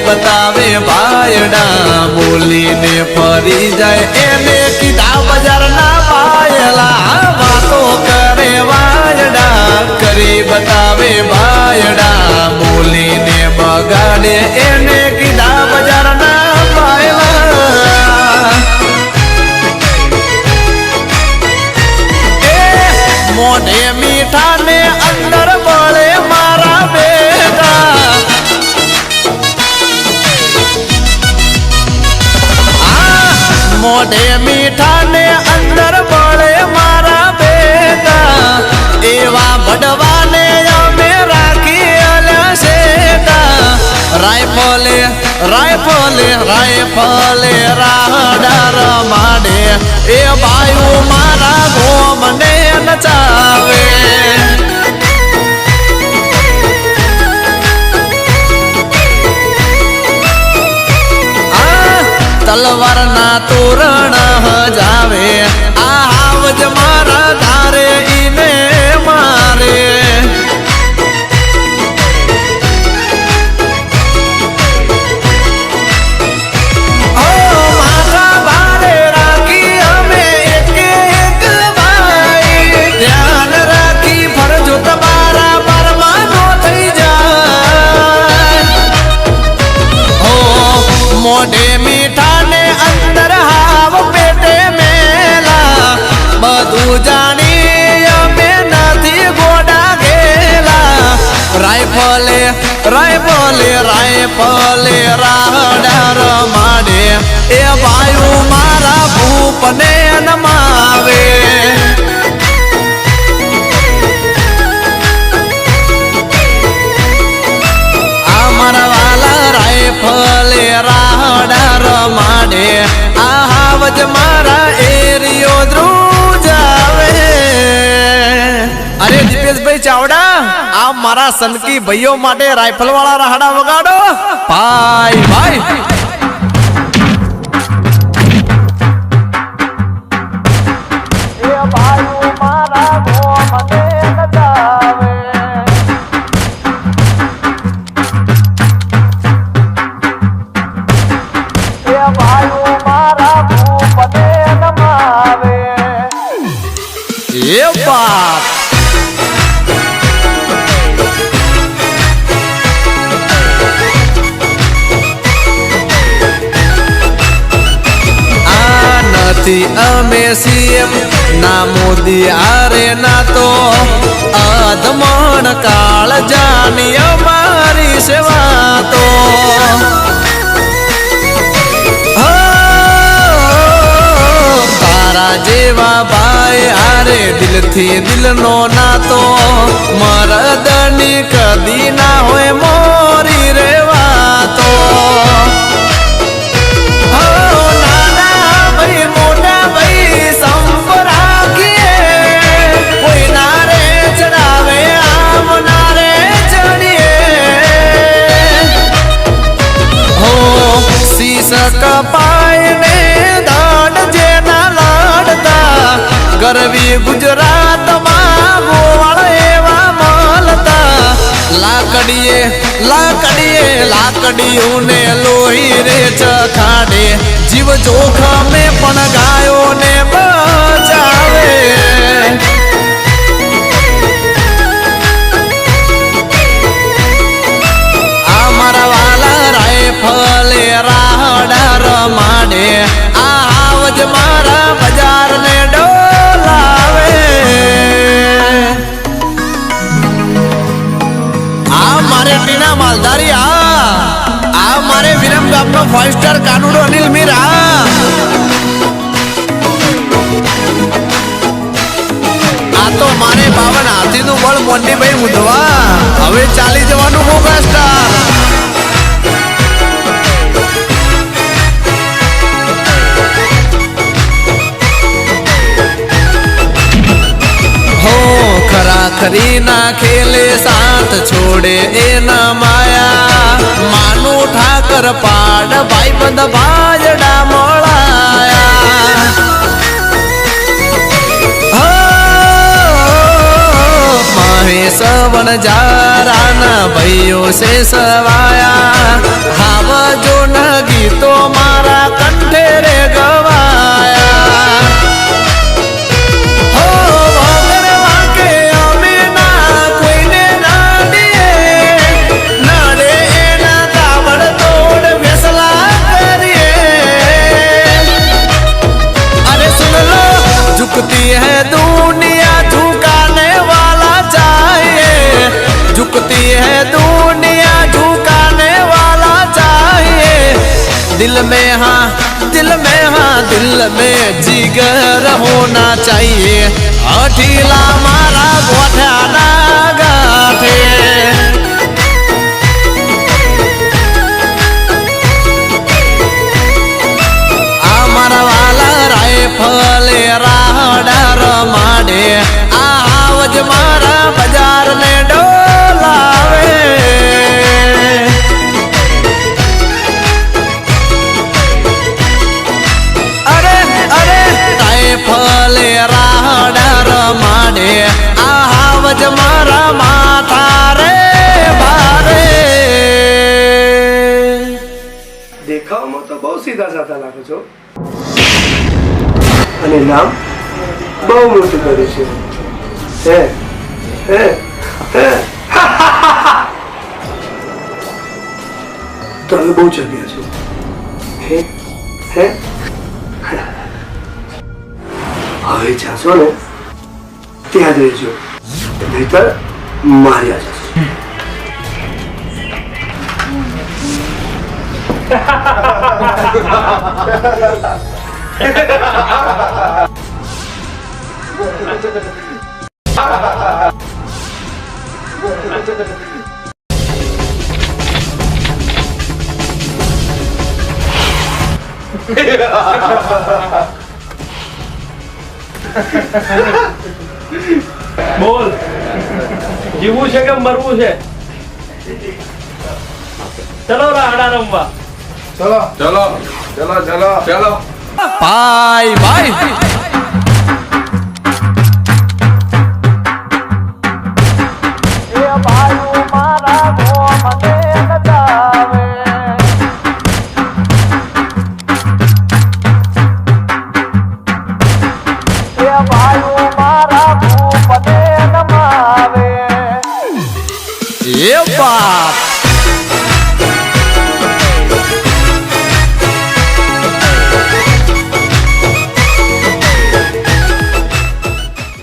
बतावे भायडा बोलीने फरी जाए एने कीधा बजार ना पायला बातो करे भायडा करी बतावे भायडा बोलीने बगाड़े एने कीधा बजार ना पायला मोढे मीठा ने अंदर बड़े मारा बेटा मोढे मीठा ने अंदर बड़े मारा बेटा एवा बड़वा ने अमे राखी आल्या सेटा रायफले रायफले रायफले राहडार माडे ए बायू मारा गोमने नचावे तलवार ना तोरण जावे आवज मारा धारे इने मारे मोढे मीठा ने अंदर हाव पेटे मेला बधु जानी अमे नथी गोडा गेला रायफले रायफले रायफले राहडार माडे ए वायु मारा भूपने नमावे अमर वाला रायफले राहडार माडे आवज मारा एरियो द्रुजावे। अरे दीपेश भाई चावड़ा आप मारा सनकी भाइयों माटे राइफल वाला राहडा वगाड़ो भाई भाई ये बात आनती अमे सीएम ना मोदी आरे ना तो अधमण काल जानी हमारी सेवा तो जेवा भाई आरे दिल थी दिल नो ना तो मरदनी कदी ना होए मोरी रेवा तो नाना भाई मोटा भाई संप राखिए कोई नारे चढ़ावे आम नारे चढ़िए हो शीश कपाय ने गरवी गुजरात में गोवाल एवा मलता लाकड़िए लाकड़िए लाकड़ियों ने लोही रे चखाड़े जीव जोखम में पण गायों ने बचावे अमर वाला रायफले राहडार माडे आवज मारा बाजार ने टीना मालदारी आ मारे विरम गामनो 5 स्टार कानूडो अनिल मीरा आ तो मारे बावन हाथी नु बळ मोंडी भाई मुदवा हवे चाली जवानु मोगा स्टार खरी ना खेले साथ छोड़े ए न माया मानू ठाकर पाड़ भाई बंद भाजड़ा मोड़ाया माहे सवन વણજારાના ભાઈઓ છે સવાયા હાવ જો ન ગીતો મારા કંઠે રે ગવાયા હો વગર વાંકે અમે ના કોઈને નાડીએ નડે એના તાબડ તોડ ફેસલા કરીએ અરે સુન લો झुकती है दुनिया झुकाने वाला चाहिए झुकती है दुनिया झुकाने वाला चाहिए दिल में दिल में जिगर होना चाहिए अठीला मारा गोठ्याना गाठे आ मारा वाला रायफल રાહડાર માડે આવજ મારા બજાર ને ડોલાવે અરે અરે રાયફલ રાહડાર માડે આવજ મારા માથા રે ભારે દેખાવમાં તો બહુ સીધા સાધા લાગો છો અને નામ બહુ મોટું કર્યું છે હે તમે બહુ જગ્યા છો હે હવે જાશો ને ત્યાં જ રહેજો નહીતર માર્યા જશો બોલ જીવવું છે કે મરવું છે ચલો રાહડા રમવા ચલો ચલો ચલો ચલો ચલો બાય બાય